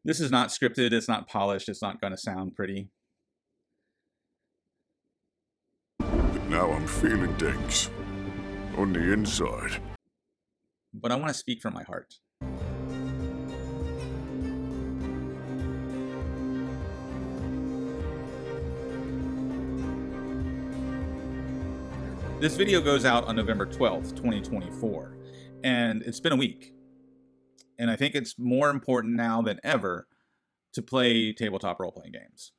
This is not scripted, it's not polished, it's not going to sound pretty. But now I'm feeling things on the inside. But I want to speak from my heart. This video goes out on November 12th, 2024, and it's been a week. And I think it's more important now than ever to play tabletop role-playing games,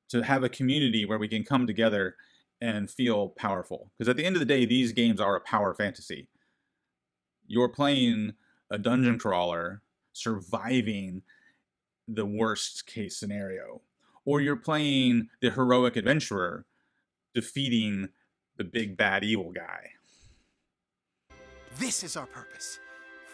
to have a community where we can come together and feel powerful. Because at the end of the day, these games are a power fantasy. You're playing a dungeon crawler surviving the worst case scenario, or you're playing the heroic adventurer defeating the big bad evil guy. This is our purpose.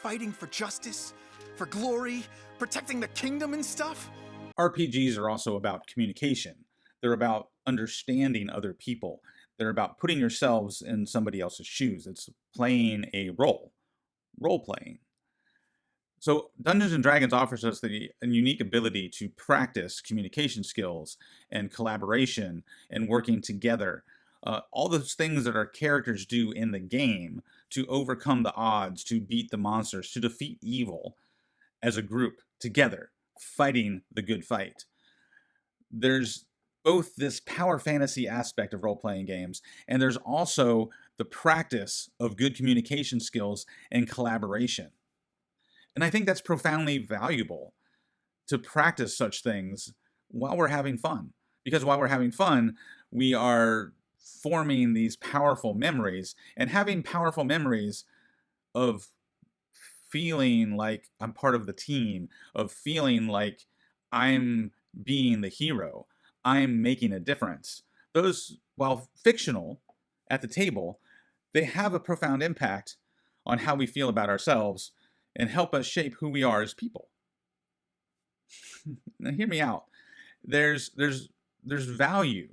Fighting for justice, for glory, protecting the kingdom and stuff. RPGs are also about communication. They're about understanding other people. They're about putting yourselves in somebody else's shoes. It's playing a role-playing. So Dungeons & Dragons offers us a unique ability to practice communication skills and collaboration and working together. All those things that our characters do in the game to overcome the odds, to beat the monsters, to defeat evil as a group together, fighting the good fight. There's both this power fantasy aspect of role-playing games, and there's also the practice of good communication skills and collaboration. And I think that's profoundly valuable to practice such things while we're having fun. Because while we're having fun, we are forming these powerful memories, and having powerful memories of feeling like I'm part of the team, of feeling like I'm being the hero, I'm making a difference. Those, while fictional at the table, they have a profound impact on how we feel about ourselves and help us shape who we are as people. Now hear me out. There's value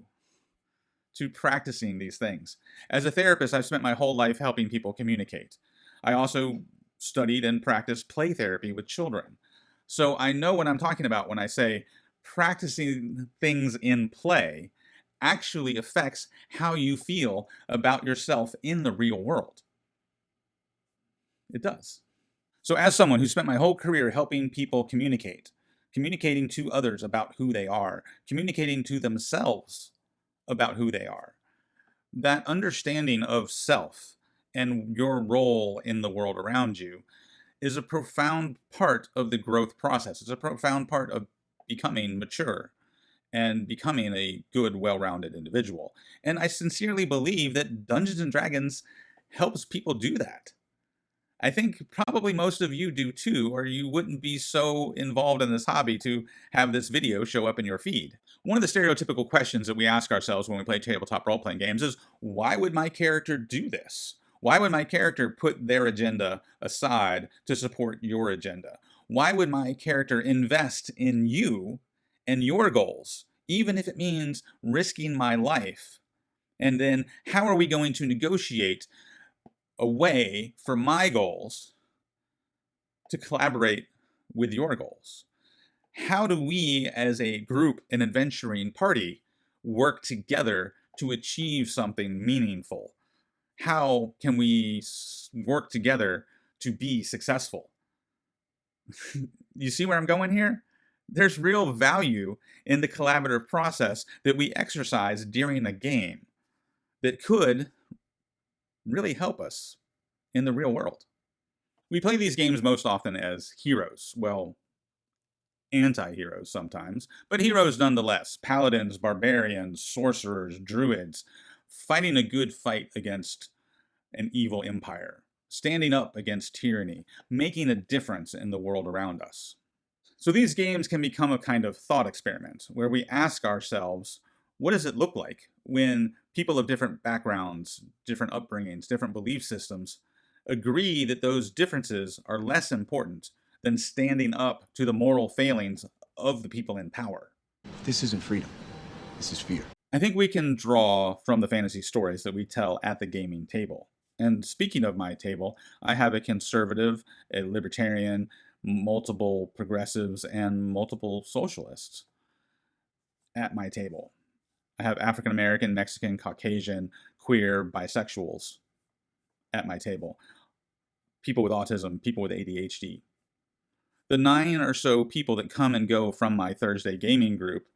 to practicing these things. As a therapist, I've spent my whole life helping people communicate. I also studied and practiced play therapy with children. So I know what I'm talking about when I say practicing things in play actually affects how you feel about yourself in the real world. It does. So as someone who spent my whole career helping people communicating to others about who they are, communicating to themselves about who they are, that understanding of self and your role in the world around you is a profound part of the growth process. It's a profound part of becoming mature and becoming a good, well-rounded individual. And I sincerely believe that Dungeons & Dragons helps people do that. I think probably most of you do too, or you wouldn't be so involved in this hobby to have this video show up in your feed. One of the stereotypical questions that we ask ourselves when we play tabletop role-playing games is, why would my character do this? Why would my character put their agenda aside to support your agenda? Why would my character invest in you and your goals, even if it means risking my life? And then how are we going to negotiate a way for my goals to collaborate with your goals? How do we as a group, an adventuring party, work together to achieve something meaningful? How can we work together to be successful? You see where I'm going here? There's real value in the collaborative process that we exercise during a game that could really help us in the real world. We play these games most often as heroes. Well, anti-heroes sometimes, but heroes nonetheless. Paladins, barbarians, sorcerers, druids, fighting a good fight against an evil empire, standing up against tyranny, making a difference in the world around us. So these games can become a kind of thought experiment where we ask ourselves, what does it look like when people of different backgrounds, different upbringings, different belief systems agree that those differences are less important than standing up to the moral failings of the people in power? This isn't freedom. This is fear. I think we can draw from the fantasy stories that we tell at the gaming table. And speaking of my table, I have a conservative, a libertarian, multiple progressives and multiple socialists at my table. I have African American, Mexican, Caucasian, queer, bisexuals at my table. People with autism, people with ADHD. The 9 or so people that come and go from my Thursday gaming group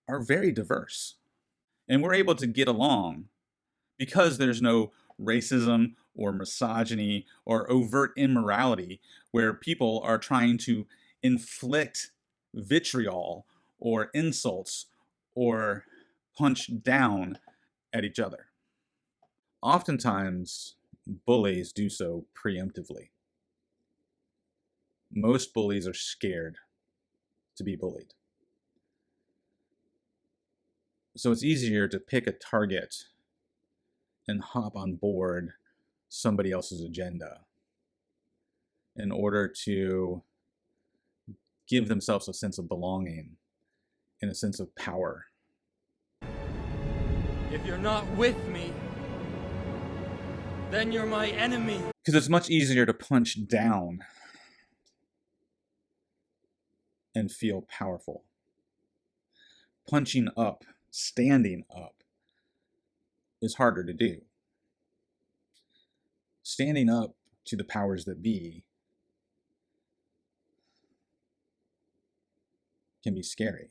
are very diverse. And we're able to get along because there's no racism or misogyny or overt immorality where people are trying to inflict vitriol or insults or punch down at each other. Oftentimes, bullies do so preemptively. Most bullies are scared to be bullied. So it's easier to pick a target and hop on board somebody else's agenda in order to give themselves a sense of belonging and a sense of power. If you're not with me, then you're my enemy. Because it's much easier to punch down and feel powerful. Punching up, standing up, is harder to do. Standing up to the powers that be can be scary.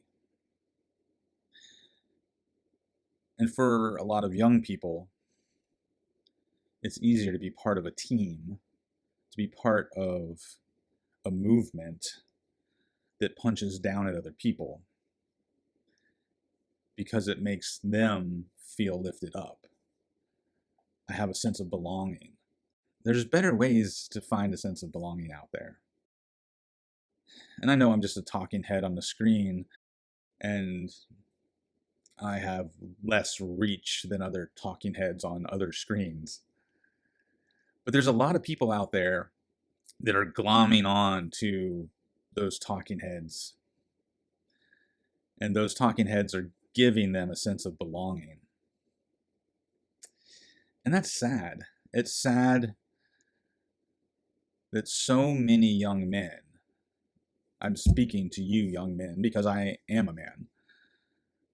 And for a lot of young people, it's easier to be part of a team, to be part of a movement that punches down at other people because it makes them feel lifted up. I have a sense of belonging. There's better ways to find a sense of belonging out there. And I know I'm just a talking head on the screen, and I have less reach than other talking heads on other screens. But there's a lot of people out there that are glomming on to those talking heads. And those talking heads are giving them a sense of belonging. And that's sad. It's sad that so many young men, I'm speaking to you young men because I am a man,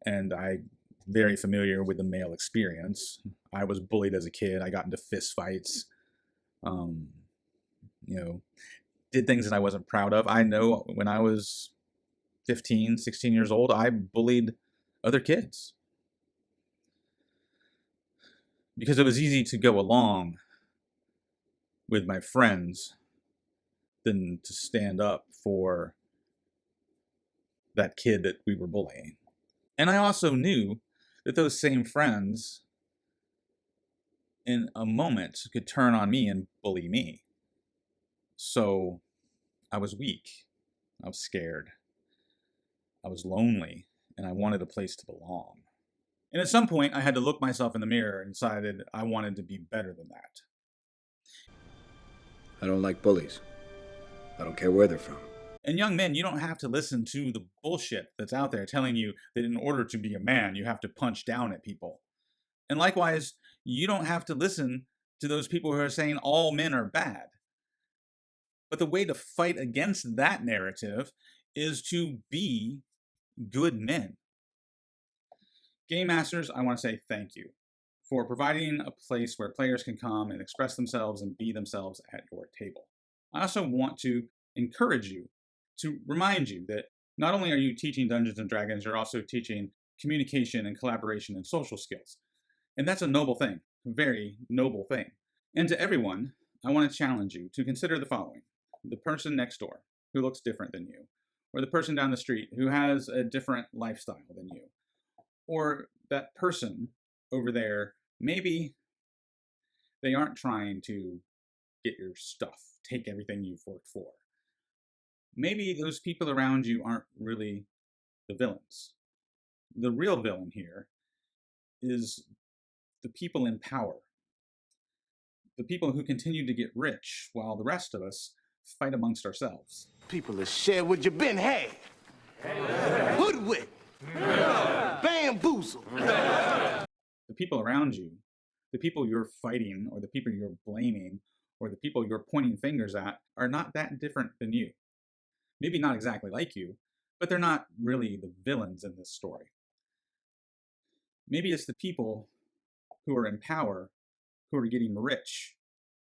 and I'm very familiar with the male experience. I was bullied as a kid. I got into fist fights, did things that I wasn't proud of. I know when I was 15, 16 years old, I bullied other kids because it was easy to go along with my friends than to stand up for that kid that we were bullying. And I also knew that those same friends in a moment could turn on me and bully me. So I was weak, I was scared, I was lonely, and I wanted a place to belong. And at some point, I had to look myself in the mirror and decided I wanted to be better than that. I don't like bullies. I don't care where they're from. And young men, you don't have to listen to the bullshit that's out there telling you that in order to be a man, you have to punch down at people. And likewise, you don't have to listen to those people who are saying all men are bad. But the way to fight against that narrative is to be good men. Game Masters, I want to say thank you for providing a place where players can come and express themselves and be themselves at your table. I also want to encourage you, to remind you that not only are you teaching Dungeons & Dragons, you're also teaching communication and collaboration and social skills. And that's a noble thing, a very noble thing. And to everyone, I want to challenge you to consider the following. The person next door who looks different than you, or the person down the street who has a different lifestyle than you, or that person over there, maybe they aren't trying to get your stuff, take everything you've worked for. Maybe those people around you aren't really the villains. The real villain here is the people in power. The people who continue to get rich while the rest of us fight amongst ourselves. People that share what you been had. Hoodwinked. Bamboozled. The people around you, the people you're fighting or the people you're blaming or the people you're pointing fingers at are not that different than you. Maybe not exactly like you, but they're not really the villains in this story. Maybe it's the people who are in power who are getting rich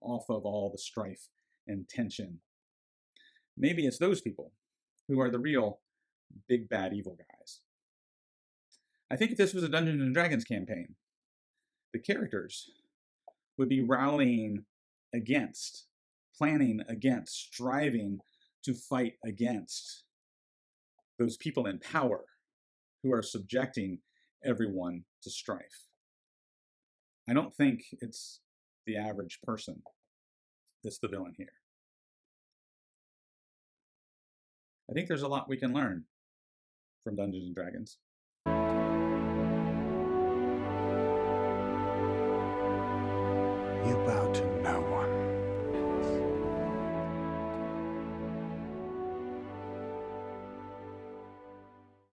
off of all the strife and tension. Maybe it's those people who are the real big bad evil guys. I think if this was a Dungeons and Dragons campaign, the characters would be rallying against, planning against, striving to fight against those people in power who are subjecting everyone to strife. I don't think it's the average person that's the villain here. I think there's a lot we can learn from Dungeons and Dragons.